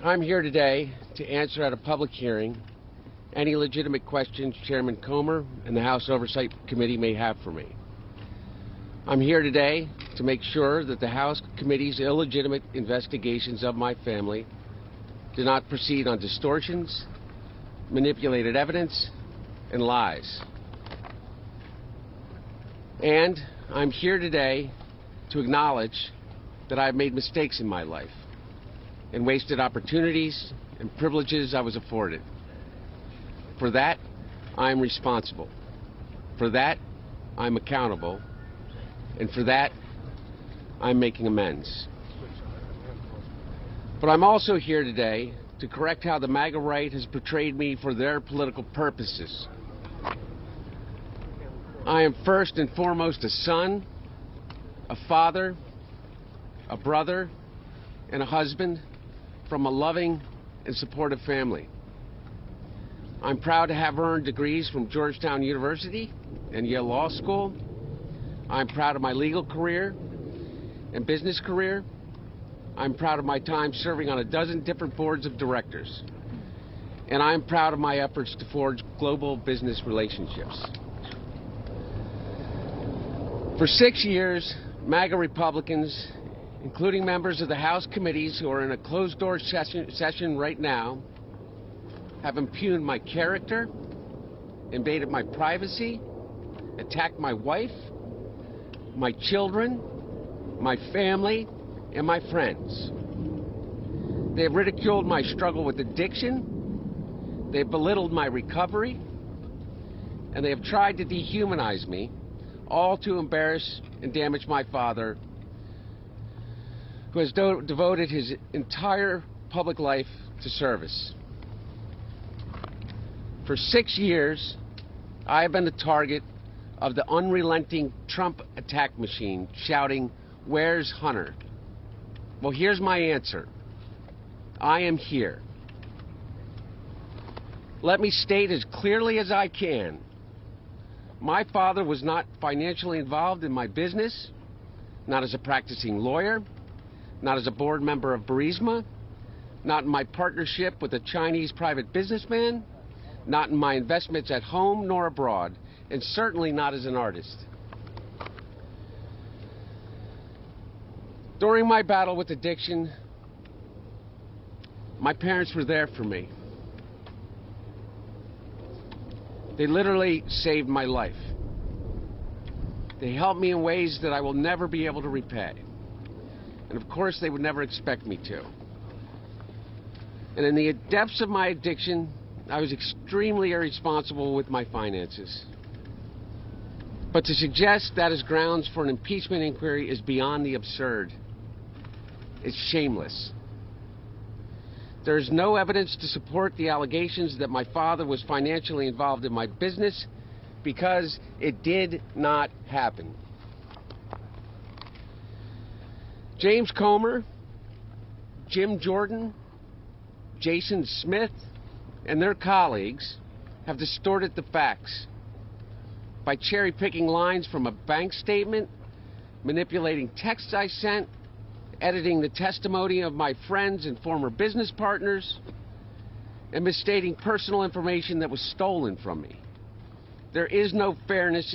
I'm here today to answer at a public hearing any legitimate questions Chairman Comer and the House Oversight Committee may have for me. I'm here today to make sure that the House Committee's illegitimate investigations of my family do not proceed on distortions, manipulated evidence, and lies. And I'm here today to acknowledge that I've made mistakes in my life and wasted opportunities and privileges I was afforded. For that, I'm responsible. For that, I'm accountable. And for that, I'm making amends. But I'm also here today to correct how the MAGA right has portrayed me for their political purposes. I am first and foremost a son, a father, a brother, and a husband from a loving and supportive family. I'm proud to have earned degrees from Georgetown University and Yale Law School. I'm proud of my legal career and business career. I'm proud of my time serving on a dozen different boards of directors. And I'm proud of my efforts to forge global business relationships. For 6 years, MAGA Republicans, including members of the House committees who are in a closed-door session right now, have impugned my character, invaded my privacy, attacked my wife, my children, my family, and my friends. They have ridiculed my struggle with addiction, they have belittled my recovery, and they have tried to dehumanize me, all to embarrass and damage my father, who has devoted his entire public life to service. For 6 years, I have been the target of the unrelenting Trump attack machine, shouting, "Where's Hunter?" Well, here's my answer. I am here. Let me state as clearly as I can. My father was not financially involved in my business, not as a practicing lawyer, not as a board member of Burisma, not in my partnership with a Chinese private businessman, not in my investments at home nor abroad, and certainly not as an artist. During my battle with addiction, my parents were there for me. They literally saved my life. They helped me in ways that I will never be able to repay. And of course, they would never expect me to. And in the depths of my addiction, I was extremely irresponsible with my finances. But to suggest that is grounds for an impeachment inquiry is beyond the absurd. It's shameless. There is no evidence to support the allegations that my father was financially involved in my business because it did not happen. James Comer, Jim Jordan, Jason Smith, and their colleagues have distorted the facts by cherry-picking lines from a bank statement, manipulating texts I sent, editing the testimony of my friends and former business partners, and misstating personal information that was stolen from me. There is no fairness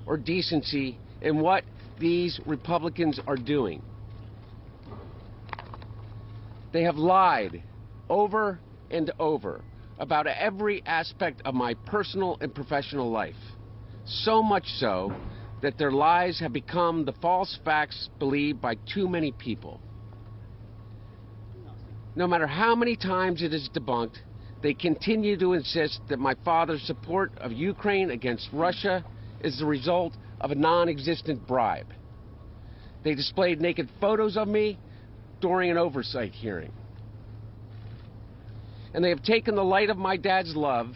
or decency in what these Republicans are doing. They have lied over and over about every aspect of my personal and professional life. So much so that their lies have become the false facts believed by too many people. No matter how many times it is debunked, they continue to insist that my father's support of Ukraine against Russia is the result of a non-existent bribe. They displayed naked photos of me during an oversight hearing. And they have taken the light of my dad's love,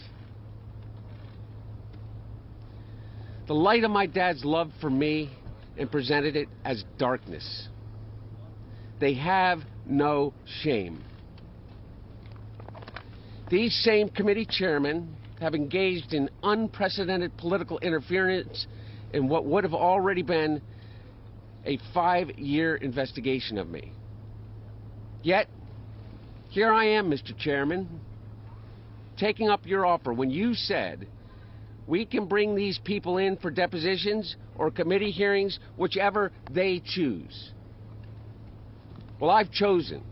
for me, and presented it as darkness. They have no shame. These same committee chairmen have engaged in unprecedented political interference in what would have already been a 5-year investigation of me. Yet, Here I am, Mr. Chairman, taking up your offer when you said we can bring these people in for depositions or committee hearings, whichever they choose. Well, I've chosen.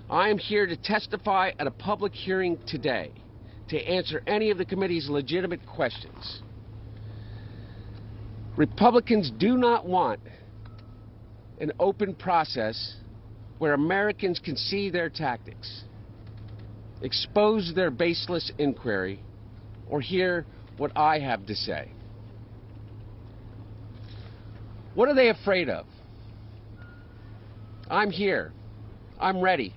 I am here to testify at a public hearing today to answer any of the committee's legitimate questions. Republicans do not want an open process where Americans can see their tactics, expose their baseless inquiry, or hear what I have to say. What are they afraid of? I'm here. I'm ready.